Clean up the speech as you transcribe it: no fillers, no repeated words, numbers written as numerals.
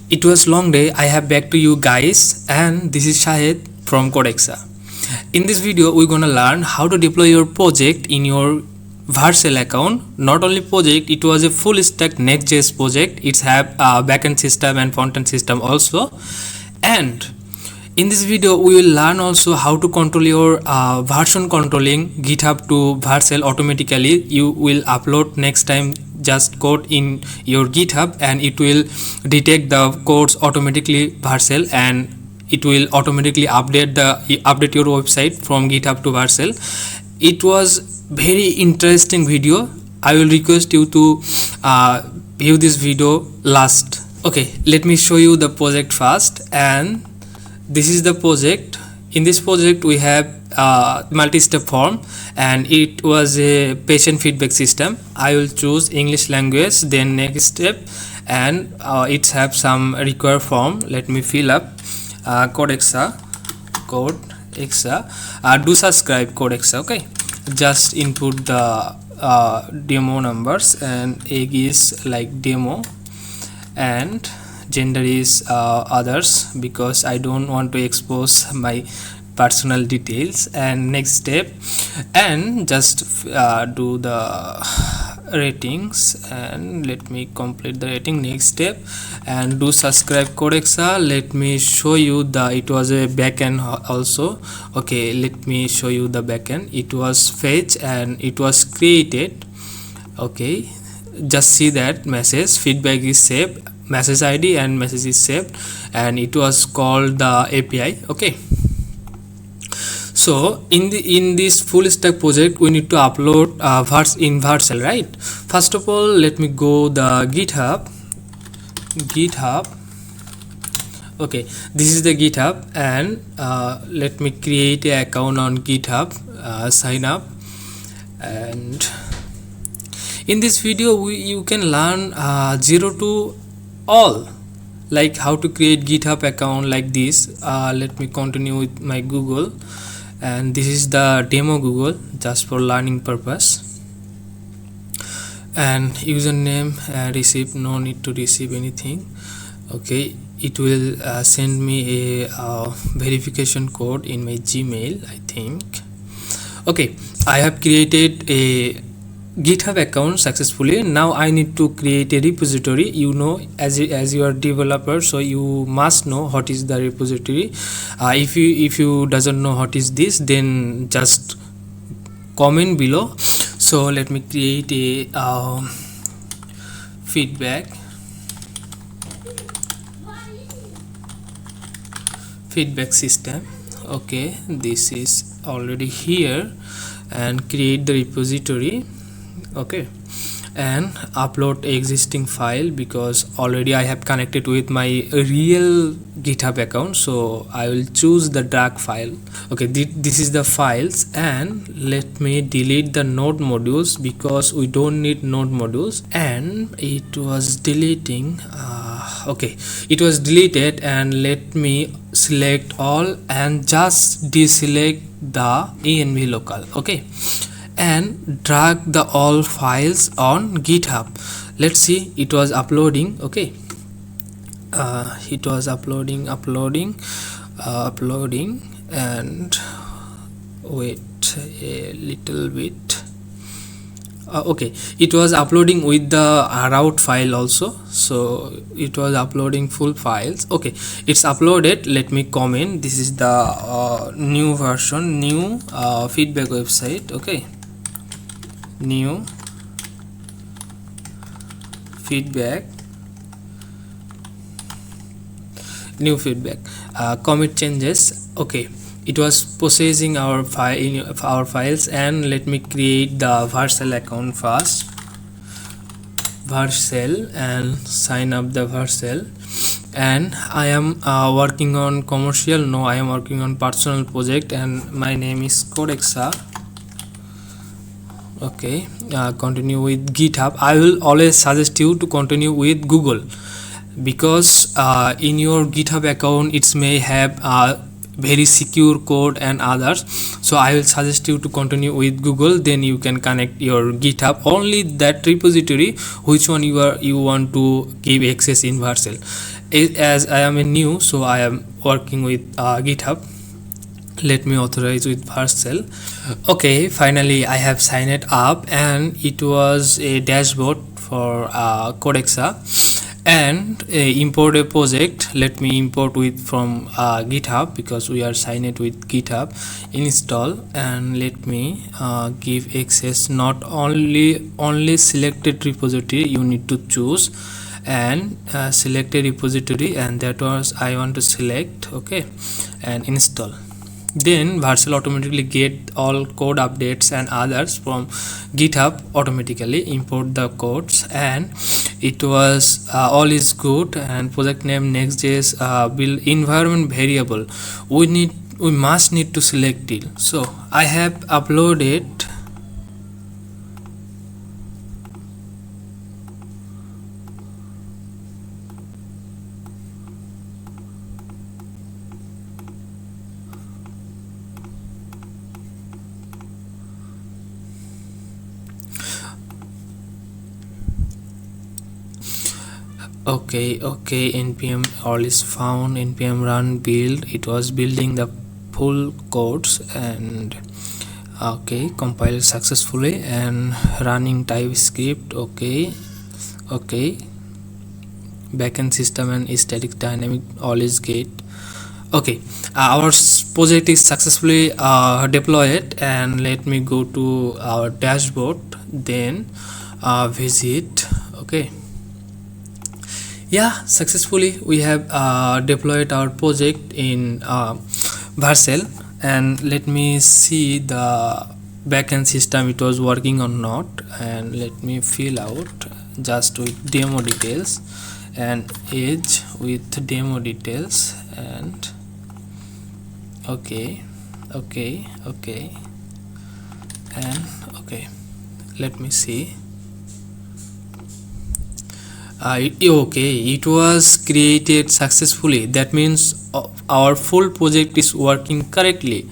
It was long day. I have back to you guys, and this is Shahid from Codexa. In this video, we're gonna learn how to deploy your project in your Vercel account. Not only project, it was a full stack Next.js project. It's have a backend system and front-end system also. And in this video, we will learn also how to control your version controlling GitHub to Vercel automatically. You will upload next time just code in your GitHub, and it will detect the codes automatically Vercel, and it will automatically update your website from GitHub to Vercel. It was very interesting video. I will request you to view this video last. Okay, let me show you the project first, and this is the project. In this project we have multi-step form, and it was a patient feedback system. I will choose English language, then next step, and it have some required form. Let me fill up Codexa. Do subscribe Codexa. Okay, just input the demo numbers, and egg is like demo, and gender is others, because I don't want to expose my personal details. And next step, and just do the ratings, and let me complete the rating. Next step, and do subscribe Codexa. Let me show you it was a backend also. Okay, let me show you the backend. It was fetch and it was created. Okay, just see that message feedback is saved, message ID and message is saved, and it was called the API. Okay, so in this full stack project we need to upload in Vercel, right? First of all, let me go the GitHub. Okay, this is the GitHub, and let me create an account on GitHub, sign up. And in this video you can learn 0 to all, like how to create GitHub account like this. Let me continue with my Google, and this is the demo Google, just for learning purpose. And username, receive, no need to receive anything. Okay, it will send me a verification code in my Gmail, I think. Okay, I have created a GitHub account successfully. Now I need to create a repository. You know, as you are developer, so you must know what is the repository. If you doesn't know what is this, then just comment below. So let me create a feedback system. Okay, this is already here, and create the repository. Okay, and upload existing file, because already I have connected with my real GitHub account, so I will choose the drag file. Okay, this is the files, and let me delete the node modules, because we don't need node modules. And it was deleting. Okay, it was deleted, and let me select all and just deselect the env local. Okay, and drag the all files on GitHub. Let's see, it was uploading. Okay, it was uploading, and wait a little bit. Okay, it was uploading with the route file also, so it was uploading full files. Okay, it's uploaded. Let me comment. This is the new version, new feedback website. Okay, new feedback, commit changes. Okay, it was processing our files, and let me create the Vercel account first. Vercel, and sign up the Vercel. And I am working on commercial. No, I am working on personal project, and my name is Codexa. Okay, continue with GitHub. I will always suggest you to continue with Google, because in your GitHub account it may have very secure code and others. So I will suggest you to continue with Google, then you can connect your GitHub only that repository which one you want to give access in Vercel. As I am a new, so I am working with GitHub. Let me authorize with Vercel. Okay, finally I have signed up, and it was a dashboard for Codexa, and import a project. Let me import with from GitHub, because we are signed with GitHub. Install, and let me give access. Not only selected repository you need to choose, and select a repository, and that was I want to select. Okay, and install. Then Vercel automatically get all code updates and others from GitHub. Automatically import the codes, and it was all is good. And project name Next.js build environment variable, we must need to select it. So I have uploaded. Okay, npm all is found, npm run build. It was building the full codes, and okay, compiled successfully and running TypeScript. Okay, backend system and static dynamic all is good. Okay, our project is successfully deployed, and let me go to our dashboard, then visit. Okay, yeah, successfully we have deployed our project in Vercel, and let me see the backend system it was working or not, and let me fill out just with demo details, and age with demo details, and okay, and okay, let me see. Okay, it was created successfully. That means our full project is working correctly.